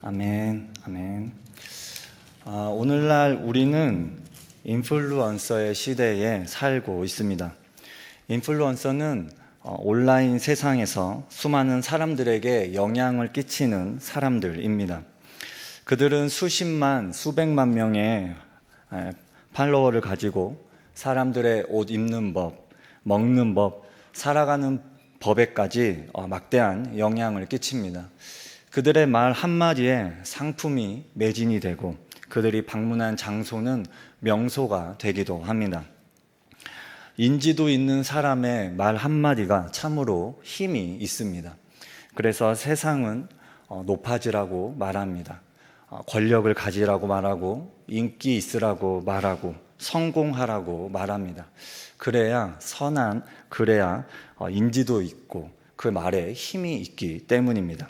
아멘, 아멘. 오늘날 우리는 인플루언서의 시대에 살고 있습니다. 인플루언서는 온라인 세상에서 수많은 사람들에게 영향을 끼치는 사람들입니다. 그들은 수십만, 수백만 명의 팔로워를 가지고 사람들의 옷 입는 법, 먹는 법, 살아가는 법에까지 막대한 영향을 끼칩니다. 그들의 말 한마디에 상품이 매진이 되고 그들이 방문한 장소는 명소가 되기도 합니다. 인지도 있는 사람의 말 한마디가 참으로 힘이 있습니다. 그래서 세상은 높아지라고 말합니다. 권력을 가지라고 말하고 인기 있으라고 말하고 성공하라고 말합니다. 그래야 인지도 있고 그 말에 힘이 있기 때문입니다.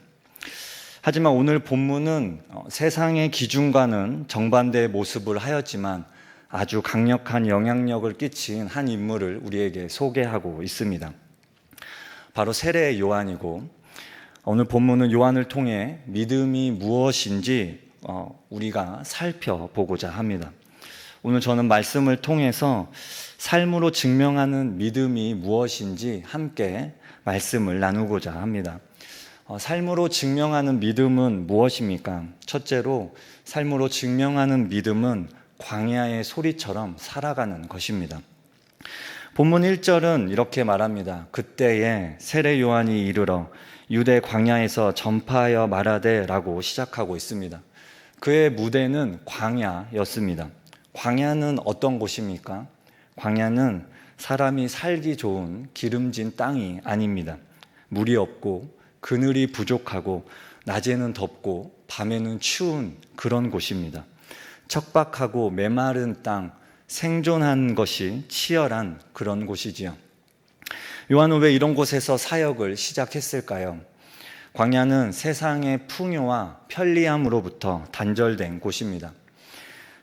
하지만 오늘 본문은 세상의 기준과는 정반대의 모습을 하였지만 아주 강력한 영향력을 끼친 한 인물을 우리에게 소개하고 있습니다. 바로 세례 요한이고, 오늘 본문은 요한을 통해 믿음이 무엇인지 우리가 살펴보고자 합니다. 오늘 저는 말씀을 통해서 삶으로 증명하는 믿음이 무엇인지 함께 말씀을 나누고자 합니다. 삶으로 증명하는 믿음은 무엇입니까? 첫째로 삶으로 증명하는 믿음은 광야의 소리처럼 살아가는 것입니다. 본문 1절은 이렇게 말합니다. 그때에 세례 요한이 이르러 유대 광야에서 전파하여 말하되 라고 시작하고 있습니다. 그의 무대는 광야였습니다. 광야는 어떤 곳입니까? 광야는 사람이 살기 좋은 기름진 땅이 아닙니다. 물이 없고 그늘이 부족하고 낮에는 덥고 밤에는 추운 그런 곳입니다. 척박하고 메마른 땅, 생존한 것이 치열한 그런 곳이지요. 요한은 왜 이런 곳에서 사역을 시작했을까요? 광야는 세상의 풍요와 편리함으로부터 단절된 곳입니다.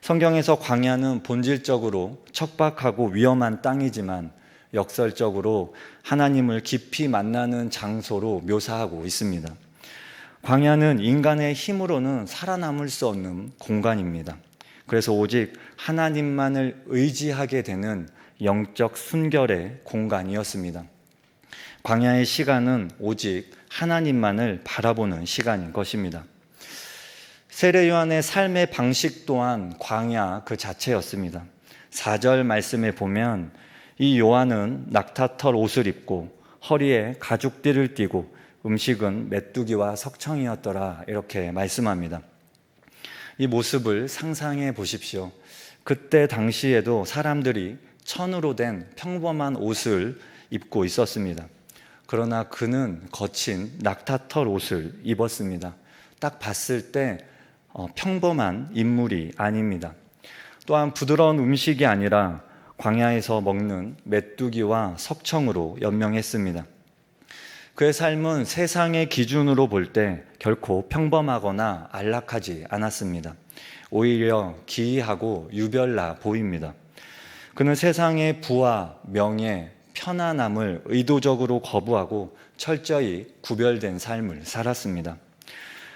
성경에서 광야는 본질적으로 척박하고 위험한 땅이지만 역설적으로 하나님을 깊이 만나는 장소로 묘사하고 있습니다. 광야는 인간의 힘으로는 살아남을 수 없는 공간입니다. 그래서 오직 하나님만을 의지하게 되는 영적 순결의 공간이었습니다. 광야의 시간은 오직 하나님만을 바라보는 시간인 것입니다. 세례 요한의 삶의 방식 또한 광야 그 자체였습니다. 4절 말씀에 보면 이 요한은 낙타털 옷을 입고 허리에 가죽띠를 띠고 음식은 메뚜기와 석청이었더라 이렇게 말씀합니다. 이 모습을 상상해 보십시오. 그때 당시에도 사람들이 천으로 된 평범한 옷을 입고 있었습니다. 그러나 그는 거친 낙타털 옷을 입었습니다. 딱 봤을 때 평범한 인물이 아닙니다. 또한 부드러운 음식이 아니라 광야에서 먹는 메뚜기와 석청으로 연명했습니다. 그의 삶은 세상의 기준으로 볼 때 결코 평범하거나 안락하지 않았습니다. 오히려 기이하고 유별나 보입니다. 그는 세상의 부와 명예, 편안함을 의도적으로 거부하고 철저히 구별된 삶을 살았습니다.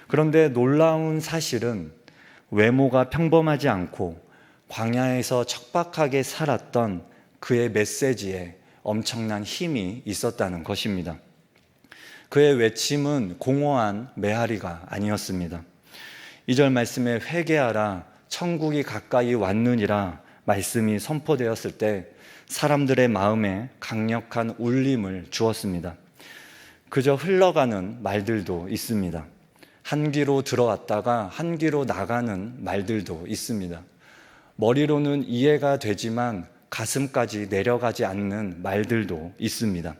그런데 놀라운 사실은 외모가 평범하지 않고 광야에서 척박하게 살았던 그의 메시지에 엄청난 힘이 있었다는 것입니다. 그의 외침은 공허한 메아리가 아니었습니다. 2절 말씀에 회개하라 천국이 가까이 왔느니라 말씀이 선포되었을 때 사람들의 마음에 강력한 울림을 주었습니다. 그저 흘러가는 말들도 있습니다. 한 귀로 들어왔다가 한 귀로 나가는 말들도 있습니다. 머리로는 이해가 되지만 가슴까지 내려가지 않는 말들도 있습니다.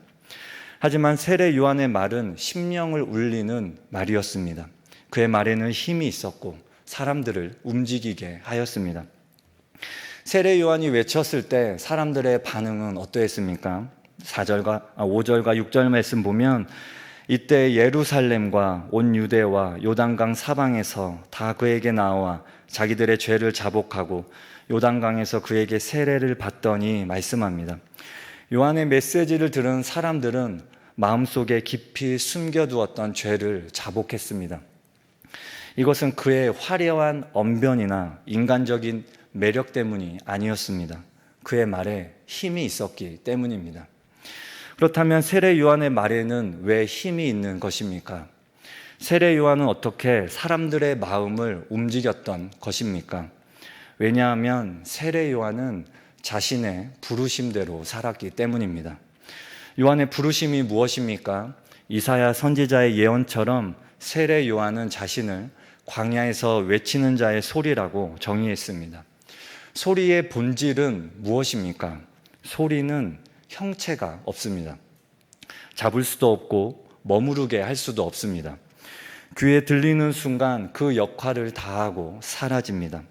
하지만 세례 요한의 말은 심령을 울리는 말이었습니다. 그의 말에는 힘이 있었고 사람들을 움직이게 하였습니다. 세례 요한이 외쳤을 때 사람들의 반응은 어떠했습니까? 5절과 6절 말씀 보면 이때 예루살렘과 온 유대와 요단강 사방에서 다 그에게 나와 자기들의 죄를 자복하고 요단강에서 그에게 세례를 받더니 말씀합니다. 요한의 메시지를 들은 사람들은 마음속에 깊이 숨겨두었던 죄를 자복했습니다. 이것은 그의 화려한 언변이나 인간적인 매력 때문이 아니었습니다. 그의 말에 힘이 있었기 때문입니다. 그렇다면 세례 요한의 말에는 왜 힘이 있는 것입니까? 세례 요한은 어떻게 사람들의 마음을 움직였던 것입니까? 왜냐하면 세례 요한은 자신의 부르심대로 살았기 때문입니다. 요한의 부르심이 무엇입니까? 이사야 선지자의 예언처럼 세례 요한은 자신을 광야에서 외치는 자의 소리라고 정의했습니다. 소리의 본질은 무엇입니까? 소리는 형체가 없습니다. 잡을 수도 없고 머무르게 할 수도 없습니다. 귀에 들리는 순간 그 역할을 다하고 사라집니다.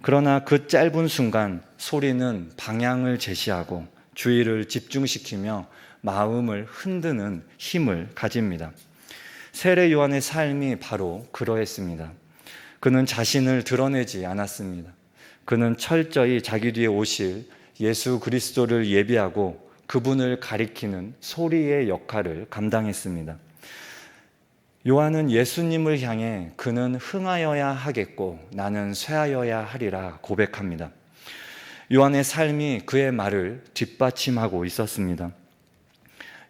그러나 그 짧은 순간 소리는 방향을 제시하고 주의를 집중시키며 마음을 흔드는 힘을 가집니다. 세례 요한의 삶이 바로 그러했습니다. 그는 자신을 드러내지 않았습니다. 그는 철저히 자기 뒤에 오실 예수 그리스도를 예비하고 그분을 가리키는 소리의 역할을 감당했습니다. 요한은 예수님을 향해 그는 흥하여야 하겠고 나는 쇠하여야 하리라 고백합니다. 요한의 삶이 그의 말을 뒷받침하고 있었습니다.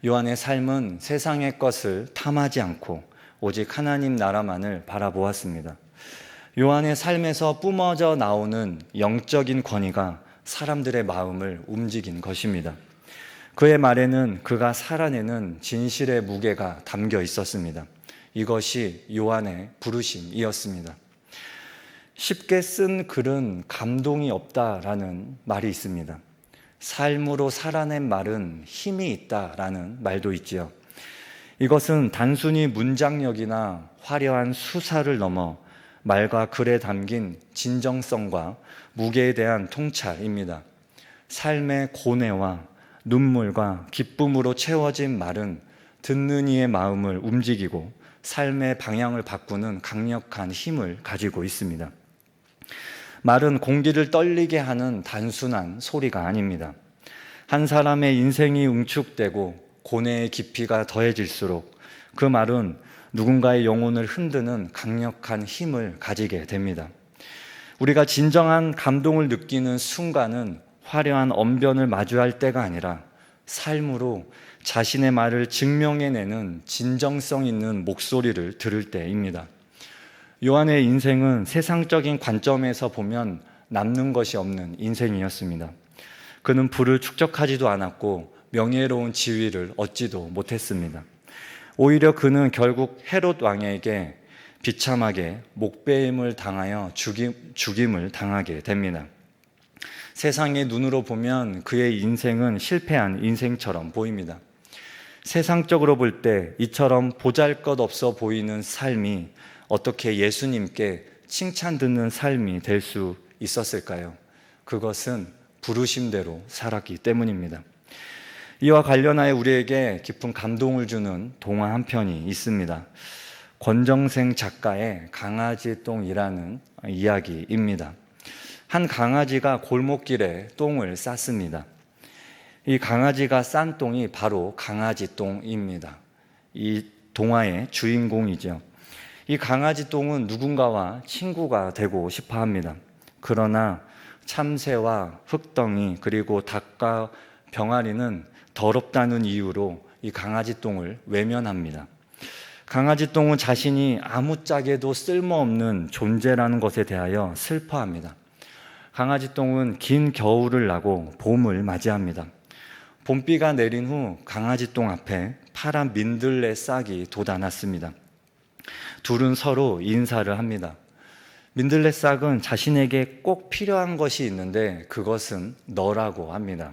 요한의 삶은 세상의 것을 탐하지 않고 오직 하나님 나라만을 바라보았습니다. 요한의 삶에서 뿜어져 나오는 영적인 권위가 사람들의 마음을 움직인 것입니다. 그의 말에는 그가 살아내는 진실의 무게가 담겨 있었습니다. 이것이 요한의 부르심이었습니다. 쉽게 쓴 글은 감동이 없다라는 말이 있습니다. 삶으로 살아낸 말은 힘이 있다라는 말도 있지요. 이것은 단순히 문장력이나 화려한 수사를 넘어 말과 글에 담긴 진정성과 무게에 대한 통찰입니다. 삶의 고뇌와 눈물과 기쁨으로 채워진 말은 듣는 이의 마음을 움직이고 삶의 방향을 바꾸는 강력한 힘을 가지고 있습니다. 말은 공기를 떨리게 하는 단순한 소리가 아닙니다. 한 사람의 인생이 응축되고 고뇌의 깊이가 더해질수록 그 말은 누군가의 영혼을 흔드는 강력한 힘을 가지게 됩니다. 우리가 진정한 감동을 느끼는 순간은 화려한 언변을 마주할 때가 아니라 삶으로 자신의 말을 증명해내는 진정성 있는 목소리를 들을 때입니다. 요한의 인생은 세상적인 관점에서 보면 남는 것이 없는 인생이었습니다. 그는 부를 축적하지도 않았고 명예로운 지위를 얻지도 못했습니다. 오히려 그는 결국 헤롯 왕에게 비참하게 목베임을 당하여 죽임을 당하게 됩니다. 세상의 눈으로 보면 그의 인생은 실패한 인생처럼 보입니다. 세상적으로 볼 때 이처럼 보잘것없어 보이는 삶이 어떻게 예수님께 칭찬 듣는 삶이 될 수 있었을까요? 그것은 부르심대로 살았기 때문입니다. 이와 관련하여 우리에게 깊은 감동을 주는 동화 한 편이 있습니다. 권정생 작가의 강아지똥이라는 이야기입니다. 한 강아지가 골목길에 똥을 쌌습니다. 이 강아지가 싼 똥이 바로 강아지 똥입니다. 이 동화의 주인공이죠. 이 강아지 똥은 누군가와 친구가 되고 싶어 합니다. 그러나 참새와 흙덩이 그리고 닭과 병아리는 더럽다는 이유로 이 강아지 똥을 외면합니다. 강아지 똥은 자신이 아무짝에도 쓸모없는 존재라는 것에 대하여 슬퍼합니다. 강아지 똥은 긴 겨울을 나고 봄을 맞이합니다. 봄비가 내린 후 강아지 똥 앞에 파란 민들레 싹이 돋아났습니다. 둘은 서로 인사를 합니다. 민들레 싹은 자신에게 꼭 필요한 것이 있는데 그것은 너라고 합니다.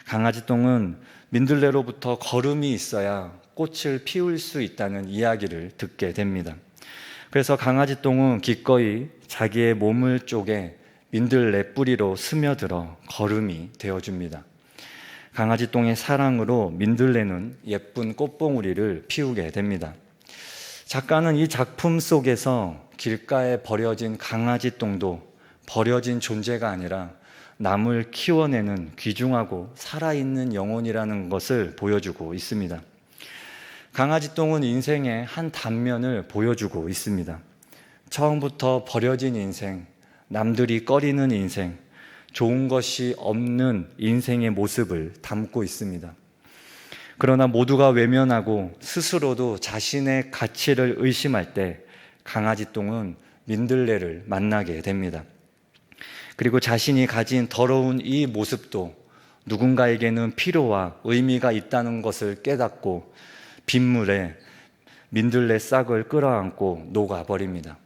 강아지 똥은 민들레로부터 거름이 있어야 꽃을 피울 수 있다는 이야기를 듣게 됩니다. 그래서 강아지 똥은 기꺼이 자기의 몸을 쪼개 민들레 뿌리로 스며들어 거름이 되어줍니다. 강아지 똥의 사랑으로 민들레는 예쁜 꽃봉오리를 피우게 됩니다. 작가는 이 작품 속에서 길가에 버려진 강아지 똥도 버려진 존재가 아니라 남을 키워내는 귀중하고 살아있는 영혼이라는 것을 보여주고 있습니다. 강아지 똥은 인생의 한 단면을 보여주고 있습니다. 처음부터 버려진 인생, 남들이 꺼리는 인생, 좋은 것이 없는 인생의 모습을 담고 있습니다. 그러나 모두가 외면하고 스스로도 자신의 가치를 의심할 때 강아지똥은 민들레를 만나게 됩니다. 그리고 자신이 가진 더러운 이 모습도 누군가에게는 필요와 의미가 있다는 것을 깨닫고 빗물에 민들레 싹을 끌어안고 녹아버립니다.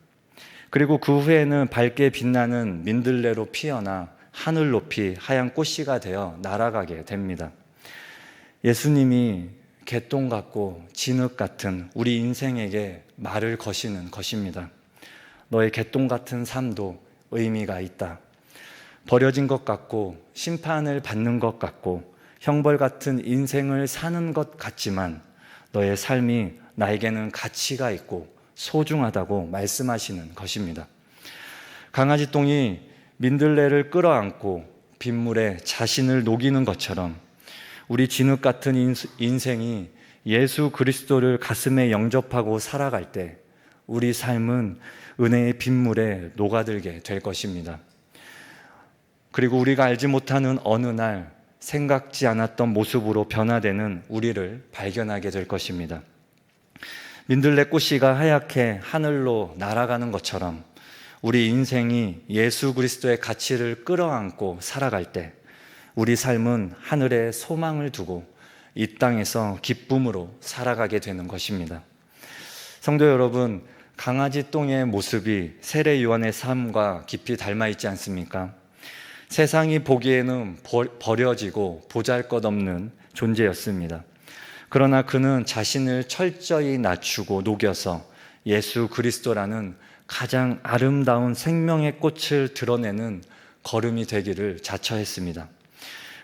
그리고 그 후에는 밝게 빛나는 민들레로 피어나 하늘 높이 하얀 꽃씨가 되어 날아가게 됩니다. 예수님이 개똥 같고 진흙 같은 우리 인생에게 말을 거시는 것입니다. 너의 개똥 같은 삶도 의미가 있다. 버려진 것 같고 심판을 받는 것 같고 형벌 같은 인생을 사는 것 같지만 너의 삶이 나에게는 가치가 있고 소중하다고 말씀하시는 것입니다. 강아지 똥이 민들레를 끌어안고 빗물에 자신을 녹이는 것처럼 우리 진흙 같은 인생이 예수 그리스도를 가슴에 영접하고 살아갈 때 우리 삶은 은혜의 빗물에 녹아들게 될 것입니다. 그리고 우리가 알지 못하는 어느 날 생각지 않았던 모습으로 변화되는 우리를 발견하게 될 것입니다. 민들레 꽃씨가 하얗게 하늘로 날아가는 것처럼 우리 인생이 예수 그리스도의 가치를 끌어안고 살아갈 때 우리 삶은 하늘에 소망을 두고 이 땅에서 기쁨으로 살아가게 되는 것입니다. 성도 여러분, 강아지 똥의 모습이 세례 요한의 삶과 깊이 닮아 있지 않습니까? 세상이 보기에는 버려지고 보잘것없는 존재였습니다. 그러나 그는 자신을 철저히 낮추고 녹여서 예수 그리스도라는 가장 아름다운 생명의 꽃을 드러내는 걸음이 되기를 자처했습니다.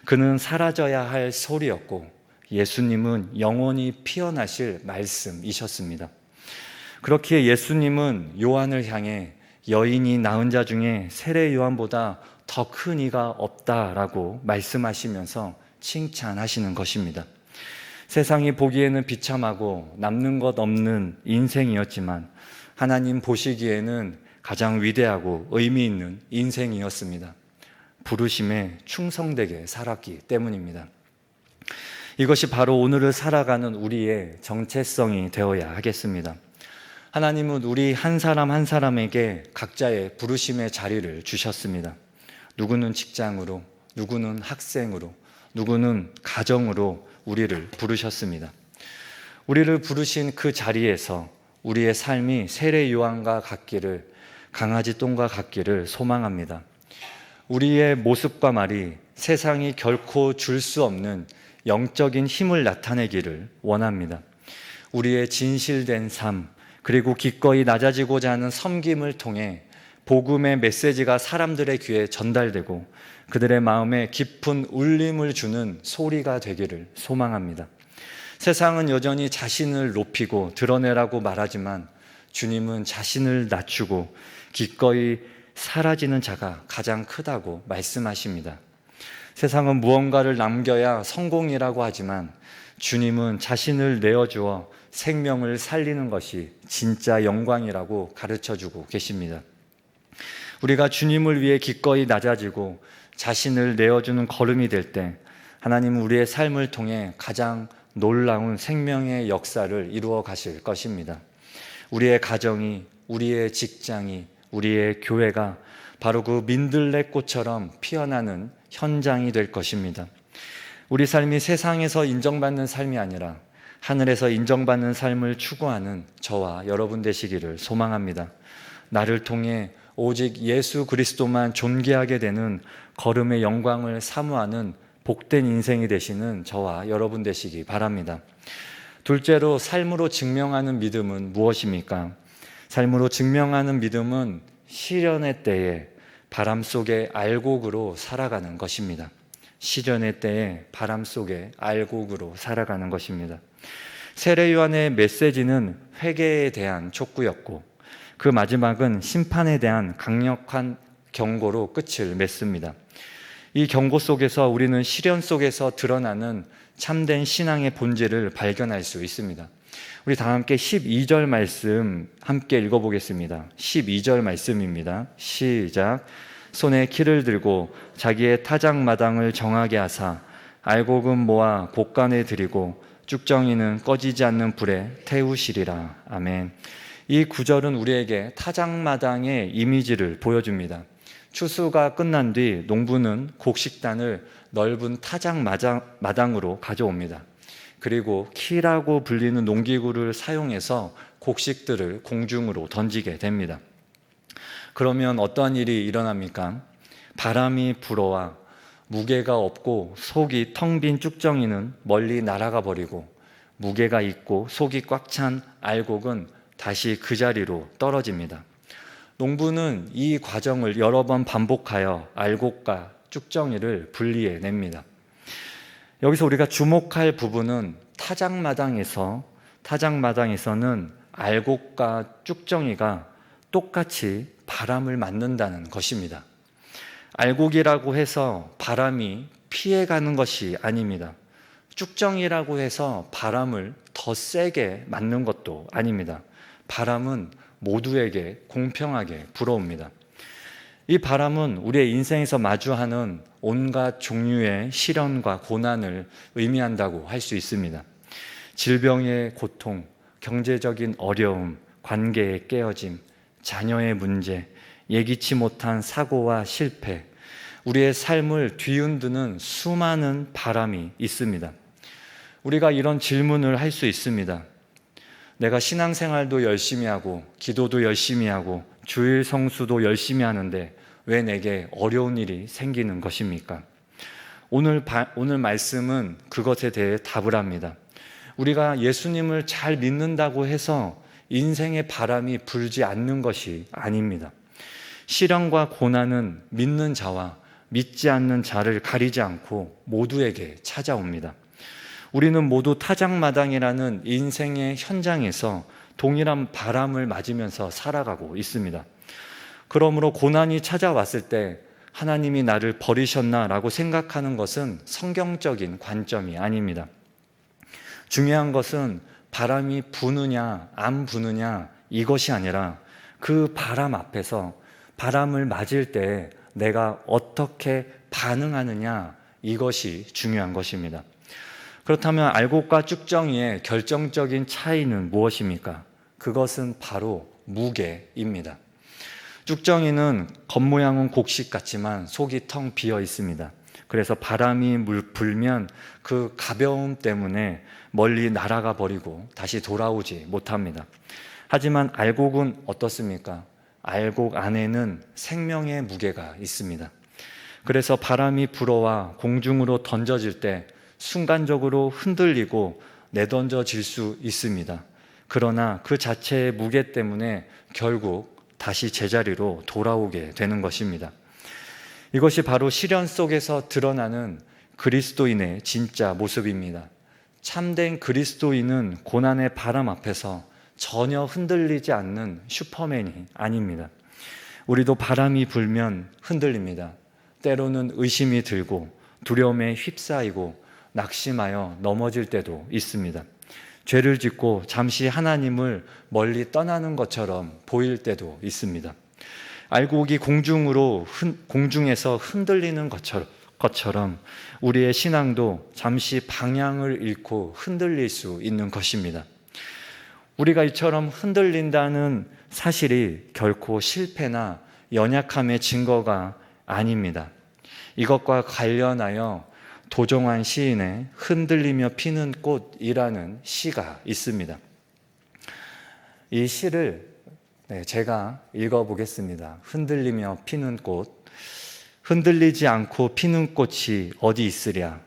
그는 사라져야 할 소리였고 예수님은 영원히 피어나실 말씀이셨습니다. 그렇기에 예수님은 요한을 향해 여인이 낳은 자 중에 세례 요한보다 더 큰 이가 없다라고 말씀하시면서 칭찬하시는 것입니다. 세상이 보기에는 비참하고 남는 것 없는 인생이었지만 하나님 보시기에는 가장 위대하고 의미 있는 인생이었습니다. 부르심에 충성되게 살았기 때문입니다. 이것이 바로 오늘을 살아가는 우리의 정체성이 되어야 하겠습니다. 하나님은 우리 한 사람 한 사람에게 각자의 부르심의 자리를 주셨습니다. 누구는 직장으로, 누구는 학생으로, 누구는 가정으로 우리를 부르셨습니다. 우리를 부르신 그 자리에서 우리의 삶이 세례 요한과 같기를, 강아지 똥과 같기를 소망합니다. 우리의 모습과 말이 세상이 결코 줄 수 없는 영적인 힘을 나타내기를 원합니다. 우리의 진실된 삶, 그리고 기꺼이 낮아지고자 하는 섬김을 통해 복음의 메시지가 사람들의 귀에 전달되고 그들의 마음에 깊은 울림을 주는 소리가 되기를 소망합니다. 세상은 여전히 자신을 높이고 드러내라고 말하지만 주님은 자신을 낮추고 기꺼이 사라지는 자가 가장 크다고 말씀하십니다. 세상은 무언가를 남겨야 성공이라고 하지만 주님은 자신을 내어주어 생명을 살리는 것이 진짜 영광이라고 가르쳐주고 계십니다. 우리가 주님을 위해 기꺼이 낮아지고 자신을 내어주는 걸음이 될 때 하나님은 우리의 삶을 통해 가장 놀라운 생명의 역사를 이루어 가실 것입니다. 우리의 가정이, 우리의 직장이, 우리의 교회가 바로 그 민들레꽃처럼 피어나는 현장이 될 것입니다. 우리 삶이 세상에서 인정받는 삶이 아니라 하늘에서 인정받는 삶을 추구하는 저와 여러분 되시기를 소망합니다. 나를 통해 오직 예수 그리스도만 존귀하게 되는 걸음의 영광을 사모하는 복된 인생이 되시는 저와 여러분 되시기 바랍니다. 둘째로 삶으로 증명하는 믿음은 무엇입니까? 삶으로 증명하는 믿음은 시련의 때에 바람 속에 알곡으로 살아가는 것입니다. 시련의 때에 바람 속에 알곡으로 살아가는 것입니다. 세례 요한의 메시지는 회개에 대한 촉구였고 그 마지막은 심판에 대한 강력한 경고로 끝을 맺습니다. 이 경고 속에서 우리는 시련 속에서 드러나는 참된 신앙의 본질을 발견할 수 있습니다. 우리 다 함께 12절 말씀 함께 읽어보겠습니다. 12절 말씀입니다. 시작. 손에 키를 들고 자기의 타작마당을 정하게 하사 알곡은 모아 곡간에 들이고 쭉정이는 꺼지지 않는 불에 태우시리라. 아멘. 이 구절은 우리에게 타작마당의 이미지를 보여줍니다. 추수가 끝난 뒤 농부는 곡식단을 넓은 타작마당으로 가져옵니다. 그리고 키라고 불리는 농기구를 사용해서 곡식들을 공중으로 던지게 됩니다. 그러면 어떠한 일이 일어납니까? 바람이 불어와 무게가 없고 속이 텅 빈 쭉정이는 멀리 날아가 버리고, 무게가 있고 속이 꽉 찬 알곡은 다시 그 자리로 떨어집니다. 농부는 이 과정을 여러 번 반복하여 알곡과 쭉정이를 분리해 냅니다. 여기서 우리가 주목할 부분은 타작마당에서는 알곡과 쭉정이가 똑같이 바람을 맞는다는 것입니다. 알곡이라고 해서 바람이 피해가는 것이 아닙니다. 쭉정이라고 해서 바람을 더 세게 맞는 것도 아닙니다. 바람은 모두에게 공평하게 불어옵니다. 이 바람은 우리의 인생에서 마주하는 온갖 종류의 시련과 고난을 의미한다고 할 수 있습니다. 질병의 고통, 경제적인 어려움, 관계의 깨어짐, 자녀의 문제, 예기치 못한 사고와 실패, 우리의 삶을 뒤흔드는 수많은 바람이 있습니다. 우리가 이런 질문을 할 수 있습니다. 내가 신앙생활도 열심히 하고 기도도 열심히 하고 주일 성수도 열심히 하는데 왜 내게 어려운 일이 생기는 것입니까? 오늘 말씀은 그것에 대해 답을 합니다. 우리가 예수님을 잘 믿는다고 해서 인생의 바람이 불지 않는 것이 아닙니다. 시련과 고난은 믿는 자와 믿지 않는 자를 가리지 않고 모두에게 찾아옵니다. 우리는 모두 타작마당이라는 인생의 현장에서 동일한 바람을 맞으면서 살아가고 있습니다. 그러므로 고난이 찾아왔을 때 하나님이 나를 버리셨나라고 생각하는 것은 성경적인 관점이 아닙니다. 중요한 것은 바람이 부느냐 안 부느냐 이것이 아니라 그 바람 앞에서 바람을 맞을 때 내가 어떻게 반응하느냐, 이것이 중요한 것입니다. 그렇다면 알곡과 쭉정이의 결정적인 차이는 무엇입니까? 그것은 바로 무게입니다. 쭉정이는 겉모양은 곡식 같지만 속이 텅 비어 있습니다. 그래서 바람이 불면 그 가벼움 때문에 멀리 날아가 버리고 다시 돌아오지 못합니다. 하지만 알곡은 어떻습니까? 알곡 안에는 생명의 무게가 있습니다. 그래서 바람이 불어와 공중으로 던져질 때 순간적으로 흔들리고 내던져질 수 있습니다. 그러나 그 자체의 무게 때문에 결국 다시 제자리로 돌아오게 되는 것입니다. 이것이 바로 시련 속에서 드러나는 그리스도인의 진짜 모습입니다. 참된 그리스도인은 고난의 바람 앞에서 전혀 흔들리지 않는 슈퍼맨이 아닙니다. 우리도 바람이 불면 흔들립니다. 때로는 의심이 들고 두려움에 휩싸이고 낙심하여 넘어질 때도 있습니다. 죄를 짓고 잠시 하나님을 멀리 떠나는 것처럼 보일 때도 있습니다. 알곡이 공중에서 흔들리는 것처럼 우리의 신앙도 잠시 방향을 잃고 흔들릴 수 있는 것입니다. 우리가 이처럼 흔들린다는 사실이 결코 실패나 연약함의 증거가 아닙니다. 이것과 관련하여 도종환 시인의 흔들리며 피는 꽃이라는 시가 있습니다. 이 시를 제가 읽어보겠습니다. 흔들리며 피는 꽃. 흔들리지 않고 피는 꽃이 어디 있으랴.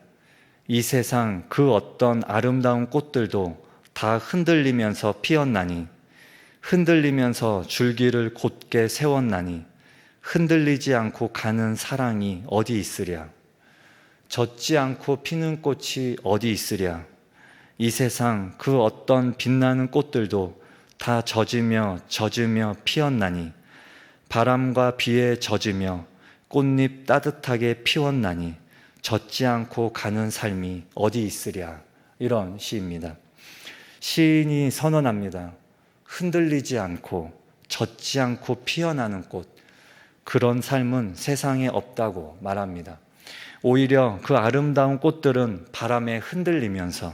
이 세상 그 어떤 아름다운 꽃들도 다 흔들리면서 피었나니, 흔들리면서 줄기를 곧게 세웠나니, 흔들리지 않고 가는 사랑이 어디 있으랴. 젖지 않고 피는 꽃이 어디 있으랴. 이 세상 그 어떤 빛나는 꽃들도 다 젖으며 피었나니, 바람과 비에 젖으며 꽃잎 따뜻하게 피웠나니 젖지 않고 가는 삶이 어디 있으랴. 이런 시입니다. 시인이 선언합니다. 흔들리지 않고 젖지 않고 피어나는 꽃, 그런 삶은 세상에 없다고 말합니다. 오히려 그 아름다운 꽃들은 바람에 흔들리면서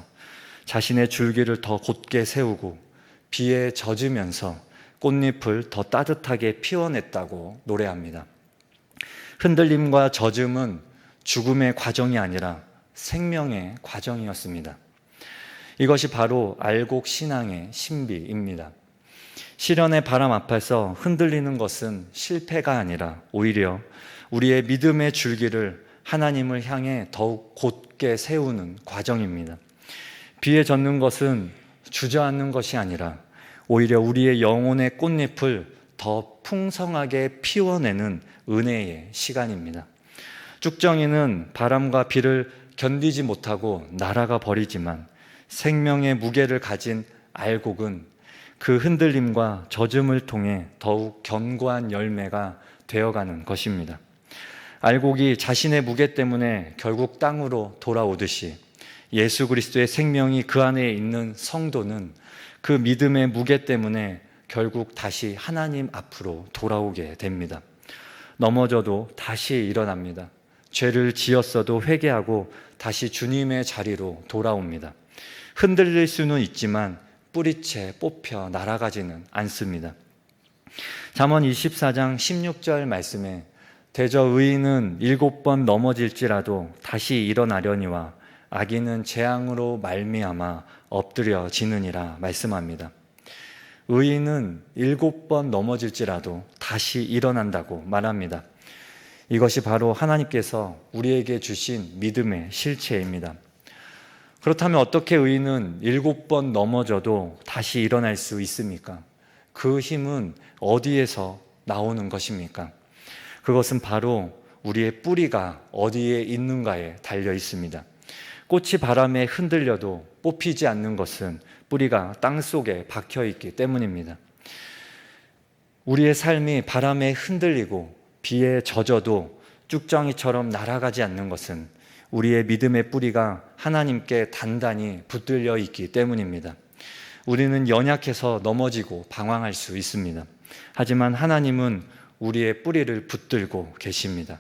자신의 줄기를 더 곧게 세우고 비에 젖으면서 꽃잎을 더 따뜻하게 피워냈다고 노래합니다. 흔들림과 젖음은 죽음의 과정이 아니라 생명의 과정이었습니다. 이것이 바로 알곡 신앙의 신비입니다. 시련의 바람 앞에서 흔들리는 것은 실패가 아니라 오히려 우리의 믿음의 줄기를 하나님을 향해 더욱 곧게 세우는 과정입니다. 비에 젖는 것은 주저앉는 것이 아니라 오히려 우리의 영혼의 꽃잎을 더 풍성하게 피워내는 은혜의 시간입니다. 쭉정이는 바람과 비를 견디지 못하고 날아가 버리지만 생명의 무게를 가진 알곡은 그 흔들림과 젖음을 통해 더욱 견고한 열매가 되어가는 것입니다. 알곡이 자신의 무게 때문에 결국 땅으로 돌아오듯이 예수 그리스도의 생명이 그 안에 있는 성도는 그 믿음의 무게 때문에 결국 다시 하나님 앞으로 돌아오게 됩니다. 넘어져도 다시 일어납니다. 죄를 지었어도 회개하고 다시 주님의 자리로 돌아옵니다. 흔들릴 수는 있지만 뿌리채 뽑혀 날아가지는 않습니다. 잠언 24장 16절 말씀에 대저 의인은 7번 넘어질지라도 다시 일어나려니와 악인은 재앙으로 말미암아 엎드려지느니라 말씀합니다. 의인은 7번 넘어질지라도 다시 일어난다고 말합니다. 이것이 바로 하나님께서 우리에게 주신 믿음의 실체입니다. 그렇다면 어떻게 의인은 7번 넘어져도 다시 일어날 수 있습니까? 그 힘은 어디에서 나오는 것입니까? 그것은 바로 우리의 뿌리가 어디에 있는가에 달려 있습니다. 꽃이 바람에 흔들려도 뽑히지 않는 것은 뿌리가 땅 속에 박혀 있기 때문입니다. 우리의 삶이 바람에 흔들리고 비에 젖어도 쭉정이처럼 날아가지 않는 것은 우리의 믿음의 뿌리가 하나님께 단단히 붙들려 있기 때문입니다. 우리는 연약해서 넘어지고 방황할 수 있습니다. 하지만 하나님은 우리의 뿌리를 붙들고 계십니다.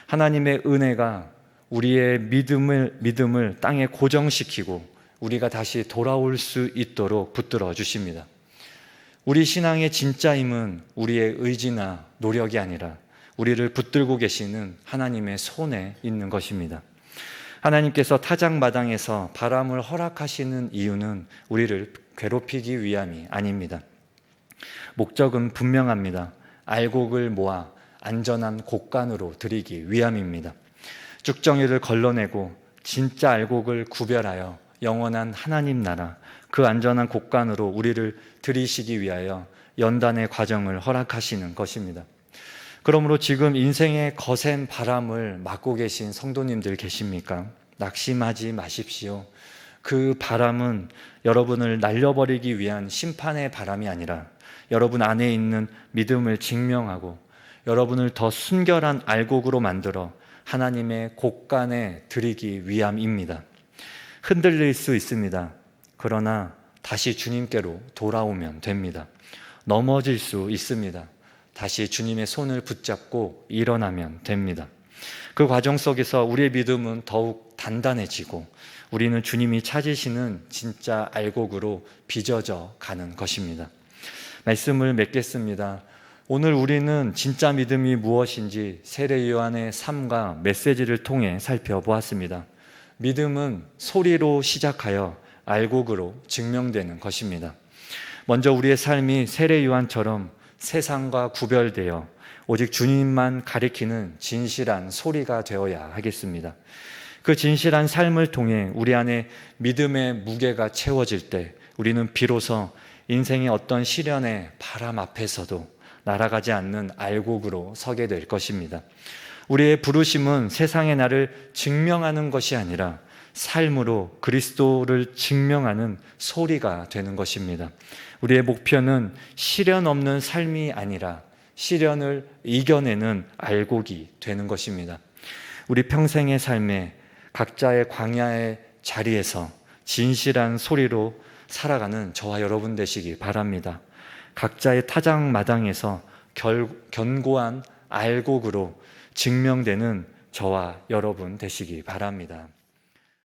하나님의 은혜가 우리의 믿음을 땅에 고정시키고 우리가 다시 돌아올 수 있도록 붙들어 주십니다. 우리 신앙의 진짜 힘은 우리의 의지나 노력이 아니라 우리를 붙들고 계시는 하나님의 손에 있는 것입니다. 하나님께서 타작마당에서 바람을 허락하시는 이유는 우리를 괴롭히기 위함이 아닙니다. 목적은 분명합니다. 알곡을 모아 안전한 곡간으로 들이기 위함입니다. 쭉정이를 걸러내고 진짜 알곡을 구별하여 영원한 하나님 나라, 그 안전한 곡간으로 우리를 들이시기 위하여 연단의 과정을 허락하시는 것입니다. 그러므로 지금 인생의 거센 바람을 맞고 계신 성도님들 계십니까? 낙심하지 마십시오. 그 바람은 여러분을 날려버리기 위한 심판의 바람이 아니라 여러분 안에 있는 믿음을 증명하고 여러분을 더 순결한 알곡으로 만들어 하나님의 곡간에 들이기 위함입니다. 흔들릴 수 있습니다. 그러나 다시 주님께로 돌아오면 됩니다. 넘어질 수 있습니다. 다시 주님의 손을 붙잡고 일어나면 됩니다. 그 과정 속에서 우리의 믿음은 더욱 단단해지고 우리는 주님이 찾으시는 진짜 알곡으로 빚어져 가는 것입니다. 말씀을 맺겠습니다. 오늘 우리는 진짜 믿음이 무엇인지 세례 요한의 삶과 메시지를 통해 살펴보았습니다. 믿음은 소리로 시작하여 알곡으로 증명되는 것입니다. 먼저 우리의 삶이 세례 요한처럼 세상과 구별되어 오직 주님만 가리키는 진실한 소리가 되어야 하겠습니다. 그 진실한 삶을 통해 우리 안에 믿음의 무게가 채워질 때 우리는 비로소 인생의 어떤 시련의 바람 앞에서도 날아가지 않는 알곡으로 서게 될 것입니다. 우리의 부르심은 세상의 나를 증명하는 것이 아니라 삶으로 그리스도를 증명하는 소리가 되는 것입니다. 우리의 목표는 시련 없는 삶이 아니라 시련을 이겨내는 알곡이 되는 것입니다. 우리 평생의 삶에 각자의 광야의 자리에서 진실한 소리로 살아가는 저와 여러분 되시기 바랍니다. 각자의 타작마당에서 견고한 알곡으로 증명되는 저와 여러분 되시기 바랍니다.